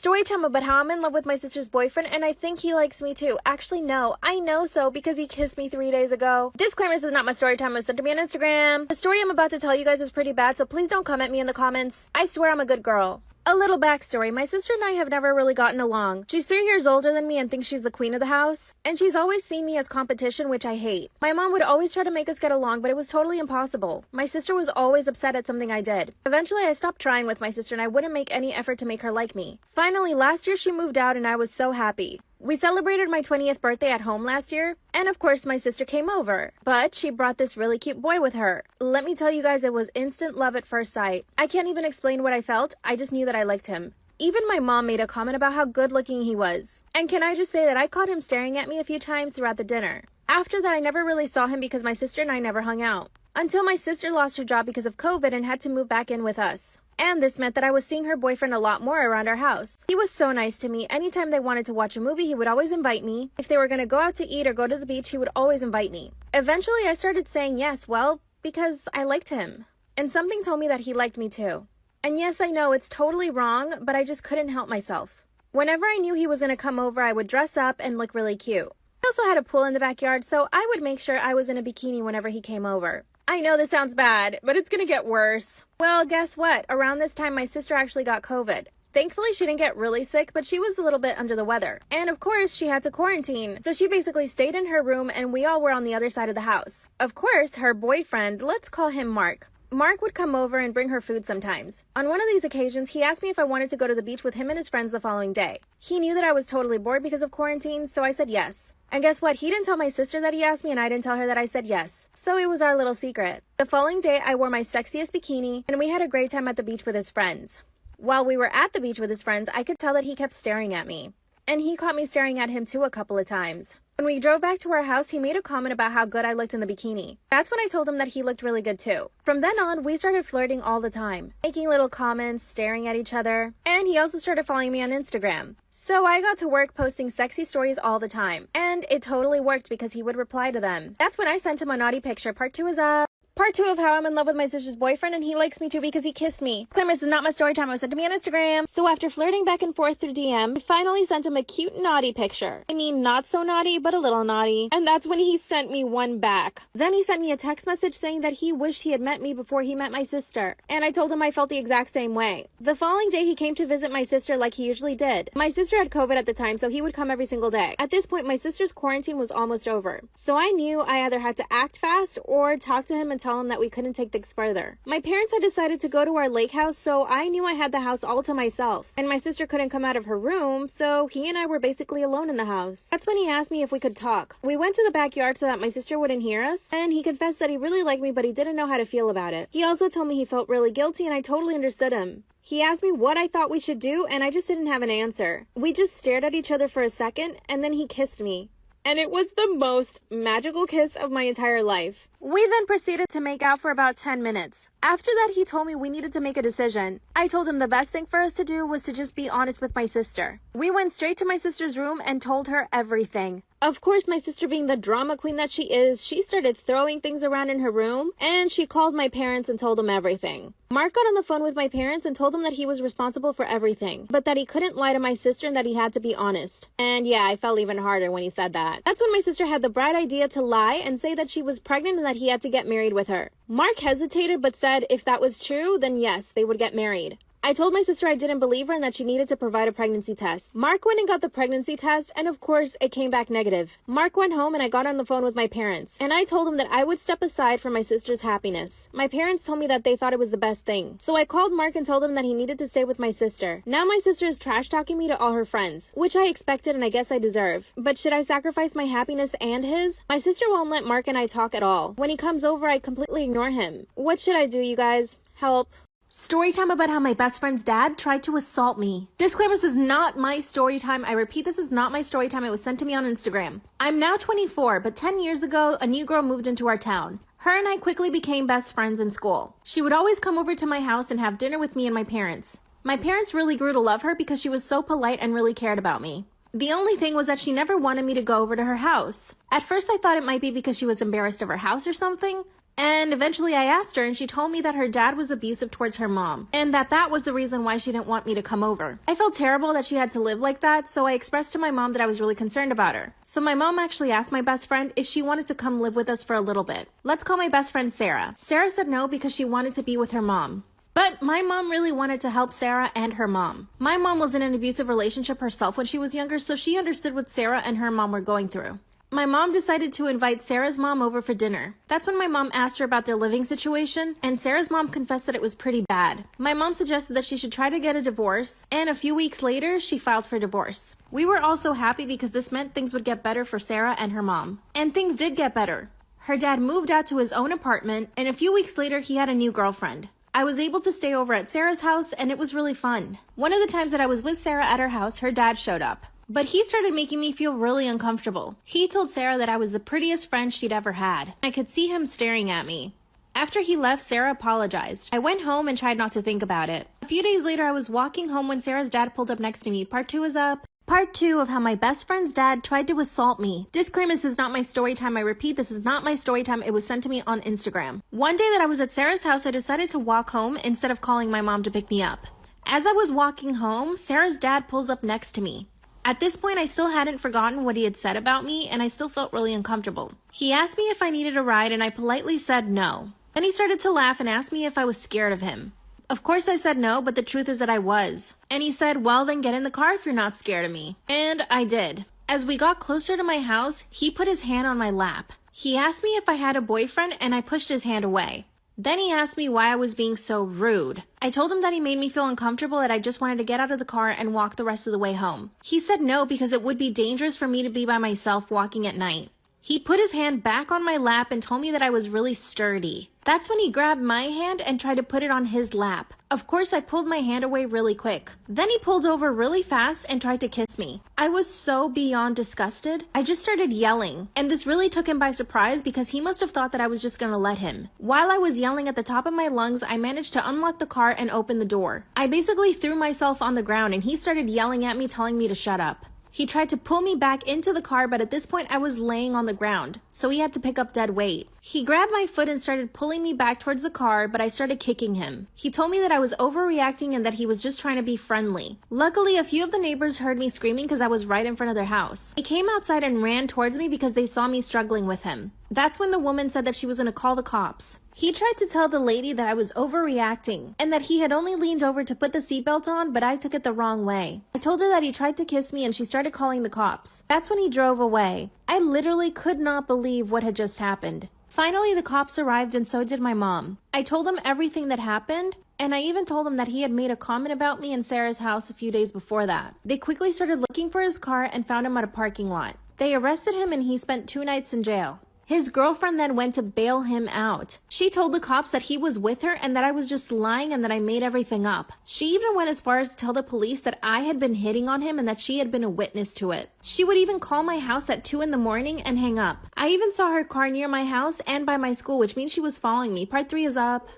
Story time about how I'm in love with my sister's boyfriend and I think he likes me too. Actually, no, I know so because he kissed me 3 days ago. Disclaimer, this is not my story time. It was sent to me on Instagram. The story I'm about to tell you guys is pretty bad, so please don't come at me in the comments. I swear I'm a good girl. A little backstory. My sister and I have never really gotten along. She's 3 years older than me and thinks she's the queen of the house. And she's always seen me as competition, which I hate. My mom would always try to make us get along, but it was totally impossible. My sister was always upset at something I did. Eventually, I stopped trying with my sister and I wouldn't make any effort to make her like me. Finally, last year she moved out and I was so happy. We celebrated my 20th birthday at home last year, and of course my sister came over. But she brought this really cute boy with her. Let me tell you guys, it was instant love at first sight. I can't even explain what I felt, I just knew that I liked him. Even my mom made a comment about how good looking he was. And can I just say that I caught him staring at me a few times throughout the dinner. After that, I never really saw him because my sister and I never hung out. Until my sister lost her job because of COVID and had to move back in with us. And this meant that I was seeing her boyfriend a lot more around our house. He was so nice to me. Anytime they wanted to watch a movie, he would always invite me. If they were going to go out to eat or go to the beach, he would always invite me. Eventually, I started saying yes, well, because I liked him. And something told me that he liked me too. And yes, I know it's totally wrong, but I just couldn't help myself. Whenever I knew he was going to come over, I would dress up and look really cute. I also had a pool in the backyard, so I would make sure I was in a bikini whenever he came over. I know this sounds bad, but it's gonna get worse. Well, guess what? Around this time, my sister actually got COVID. Thankfully, she didn't get really sick, but she was a little bit under the weather. And of course, she had to quarantine. So she basically stayed in her room and we all were on the other side of the house. Of course, her boyfriend, let's call him Mark. Mark would come over and bring her food sometimes. On one of these occasions, he asked me if I wanted to go to the beach with him and his friends the following day. He knew that I was totally bored because of quarantine, so I said yes. And guess what? He didn't tell my sister that he asked me and I didn't tell her that I said yes. So it was our little secret. The following day, I wore my sexiest bikini and we had a great time at the beach with his friends. While we were at the beach with his friends, I could tell that he kept staring at me. And he caught me staring at him too a couple of times. When we drove back to our house, he made a comment about how good I looked in the bikini. That's when I told him that he looked really good too. From then on, we started flirting all the time, making little comments, staring at each other, and he also started following me on Instagram. So I got to work posting sexy stories all the time, and it totally worked because he would reply to them. That's when I sent him a naughty picture. Part 2 is up. Part 2 of how I'm in love with my sister's boyfriend and he likes me too because he kissed me. Disclaimer, this is not my story time. It was sent to me on Instagram. So after flirting back and forth through DM, I finally sent him a cute naughty picture. I mean, not so naughty, but a little naughty. And that's when he sent me one back. Then he sent me a text message saying that he wished he had met me before he met my sister. And I told him I felt the exact same way. The following day, he came to visit my sister like he usually did. My sister had COVID at the time, so he would come every single day. At this point, my sister's quarantine was almost over. So I knew I either had to act fast or talk to him and tell him that we couldn't take things further. My parents had decided to go to our lake house, so I knew I had the house all to myself. And my sister couldn't come out of her room, so he and I were basically alone in the house. That's when he asked me if we could talk. We went to the backyard so that my sister wouldn't hear us, and he confessed that he really liked me, but he didn't know how to feel about it. He also told me he felt really guilty, and I totally understood him. He asked me what I thought we should do, and I just didn't have an answer. We just stared at each other for a second, and then he kissed me. And it was the most magical kiss of my entire life. We then proceeded to make out for about 10 minutes. After that, he told me we needed to make a decision. I told him the best thing for us to do was to just be honest with my sister. We went straight to my sister's room and told her everything. Of course, my sister being the drama queen that she is, she started throwing things around in her room, and she called my parents and told them everything. Mark got on the phone with my parents and told them that he was responsible for everything, but that he couldn't lie to my sister and that he had to be honest. And yeah, I felt even harder when he said that. That's when my sister had the bright idea to lie and say that she was pregnant and that he had to get married with her. Mark hesitated but said if that was true, then yes, they would get married. I told my sister I didn't believe her and that she needed to provide a pregnancy test. Mark went and got the pregnancy test, and of course, it came back negative. Mark went home and I got on the phone with my parents, and I told them that I would step aside for my sister's happiness. My parents told me that they thought it was the best thing. So I called Mark and told him that he needed to stay with my sister. Now my sister is trash talking me to all her friends, which I expected and I guess I deserve. But should I sacrifice my happiness and his? My sister won't let Mark and I talk at all. When he comes over, I completely ignore him. What should I do, you guys? Help. Story time about how my best friend's dad tried to assault me. Disclaimer, this is not my story time. I repeat, this is not my story time. It was sent to me on Instagram. I'm now 24, but 10 years ago, a new girl moved into our town. Her and I quickly became best friends in school. She would always come over to my house and have dinner with me and my parents. My parents really grew to love her because she was so polite and really cared about me. The only thing was that she never wanted me to go over to her house. At first I thought it might be because she was embarrassed of her house or something, And eventually I asked her and she told me that her dad was abusive towards her mom and that was the reason why she didn't want me to come over. I felt terrible that she had to live like that, so I expressed to my mom that I was really concerned about her. So my mom actually asked my best friend if she wanted to come live with us for a little bit. Let's call my best friend Sarah. Sarah said no because she wanted to be with her mom. But my mom really wanted to help Sarah and her mom. My mom was in an abusive relationship herself when she was younger, so she understood what Sarah and her mom were going through. My mom decided to invite Sarah's mom over for dinner. That's when my mom asked her about their living situation, and Sarah's mom confessed that it was pretty bad. My mom suggested that she should try to get a divorce, and a few weeks later, she filed for divorce. We were also happy because this meant things would get better for Sarah and her mom. And things did get better. Her dad moved out to his own apartment, and a few weeks later, he had a new girlfriend. I was able to stay over at Sarah's house, and it was really fun. One of the times that I was with Sarah at her house, her dad showed up. But he started making me feel really uncomfortable. He told Sarah that I was the prettiest friend she'd ever had. I could see him staring at me. After he left, Sarah apologized. I went home and tried not to think about it. A few days later, I was walking home when Sarah's dad pulled up next to me. Part 2 is up. Part 2 of how my best friend's dad tried to assault me. Disclaimer, this is not my story time. I repeat, this is not my story time. It was sent to me on Instagram. One day that I was at Sarah's house, I decided to walk home instead of calling my mom to pick me up. As I was walking home, Sarah's dad pulls up next to me. At this point, I still hadn't forgotten what he had said about me, and I still felt really uncomfortable. He asked me if I needed a ride, and I politely said no. Then he started to laugh and asked me if I was scared of him. Of course I said no, but the truth is that I was. And he said, well, then get in the car if you're not scared of me. And I did. As we got closer to my house, he put his hand on my lap. He asked me if I had a boyfriend, and I pushed his hand away. Then he asked me why I was being so rude. I told him that he made me feel uncomfortable, that I just wanted to get out of the car and walk the rest of the way home. He said no because it would be dangerous for me to be by myself walking at night. He put his hand back on my lap and told me that I was really sturdy. That's when he grabbed my hand and tried to put it on his lap. Of course, I pulled my hand away really quick. Then he pulled over really fast and tried to kiss me. I was so beyond disgusted. I just started yelling, and this really took him by surprise because he must have thought that I was just gonna let him. While I was yelling at the top of my lungs, I managed to unlock the car and open the door. I basically threw myself on the ground and he started yelling at me, telling me to shut up. He tried to pull me back into the car, but at this point I was laying on the ground, so he had to pick up dead weight. He grabbed my foot and started pulling me back towards the car, but I started kicking him. He told me that I was overreacting and that he was just trying to be friendly. Luckily, a few of the neighbors heard me screaming because I was right in front of their house. They came outside and ran towards me because they saw me struggling with him. That's when the woman said that she was going to call the cops. He tried to tell the lady that I was overreacting and that he had only leaned over to put the seatbelt on, but I took it the wrong way. I told her that he tried to kiss me and she started calling the cops. That's when he drove away. I literally could not believe what had just happened. Finally, the cops arrived and so did my mom. I told them everything that happened, and I even told him that he had made a comment about me in Sarah's house a few days before that. They quickly started looking for his car and found him at a parking lot. They arrested him and he spent 2 nights in jail. His girlfriend then went to bail him out. She told the cops that he was with her and that I was just lying and that I made everything up. She even went as far as to tell the police that I had been hitting on him and that she had been a witness to it. She would even call my house at 2 in the morning and hang up. I even saw her car near my house and by my school, which means she was following me. Part 3 is up.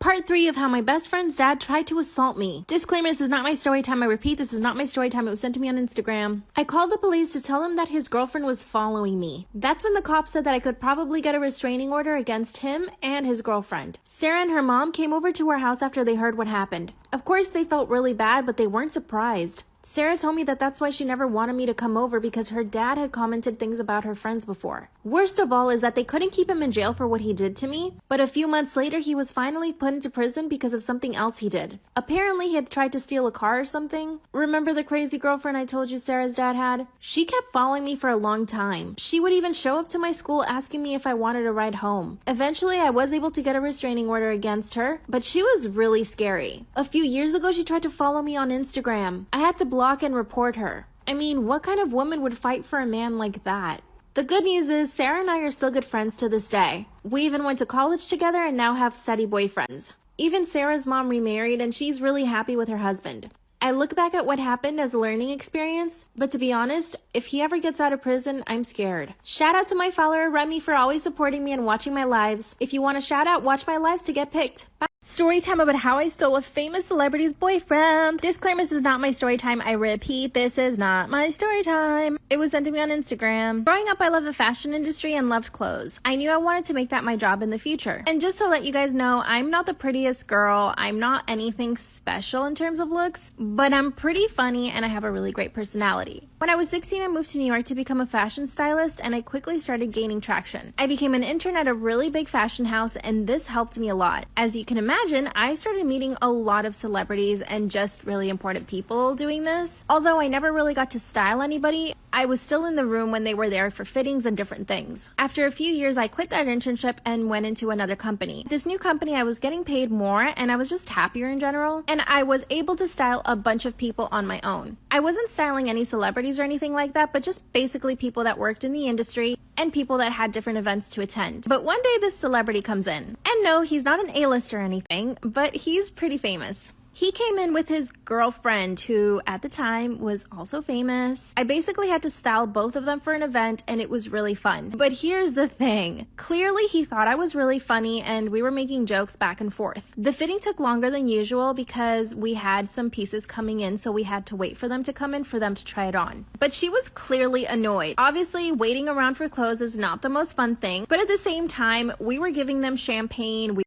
Part 3 of how my best friend's dad tried to assault me. Disclaimer, this is not my story time. I repeat, this is not my story time. It was sent to me on Instagram. I called the police to tell him that his girlfriend was following me. That's when the cops said that I could probably get a restraining order against him and his girlfriend. Sarah and her mom came over to our house after they heard what happened. Of course, they felt really bad, but they weren't surprised. Sarah told me that that's why she never wanted me to come over because her dad had commented things about her friends before. Worst of all is that they couldn't keep him in jail for what he did to me, but a few months later he was finally put into prison because of something else he did. Apparently he had tried to steal a car or something. Remember the crazy girlfriend I told you Sarah's dad had? She kept following me for a long time. She would even show up to my school asking me if I wanted a ride home. Eventually I was able to get a restraining order against her, but she was really scary. A few years ago she tried to follow me on Instagram. I had to block and report her. I mean, what kind of woman would fight for a man like that? The good news is Sarah and I are still good friends to this day. We even went to college together and now have steady boyfriends. Even Sarah's mom remarried and she's really happy with her husband. I look back at what happened as a learning experience, but to be honest, if he ever gets out of prison, I'm scared. Shout out to my follower Remy for always supporting me and watching my lives. If you want a shout out, watch my lives to get picked. Bye. Story time about how I stole a famous celebrity's boyfriend. Disclaimer, this is not my story time. I repeat, this is not my story time. It was sent to me on Instagram. Growing up, I loved the fashion industry and loved clothes. I knew I wanted to make that my job in the future. And just to let you guys know, I'm not the prettiest girl. I'm not anything special in terms of looks, but I'm pretty funny and I have a really great personality. When I was 16, I moved to New York to become a fashion stylist, and I quickly started gaining traction. I became an intern at a really big fashion house, and this helped me a lot. As you can imagine, I started meeting a lot of celebrities and just really important people doing this. Although I never really got to style anybody, I was still in the room when they were there for fittings and different things. After a few years, I quit that internship and went into another company. This new company, I was getting paid more and I was just happier in general, and I was able to style a bunch of people on my own. I wasn't styling any celebrities or anything like that, but just basically people that worked in the industry and people that had different events to attend. But one day this celebrity comes in. And no, he's not an A-list or anything, but he's pretty famous. He came in with his girlfriend, who at the time was also famous. I basically had to style both of them for an event, and it was really fun. But here's the thing. Clearly, he thought I was really funny, and we were making jokes back and forth. The fitting took longer than usual because we had some pieces coming in, so we had to wait for them to come in for them to try it on. But she was clearly annoyed. Obviously, waiting around for clothes is not the most fun thing, but at the same time, we were giving them champagne.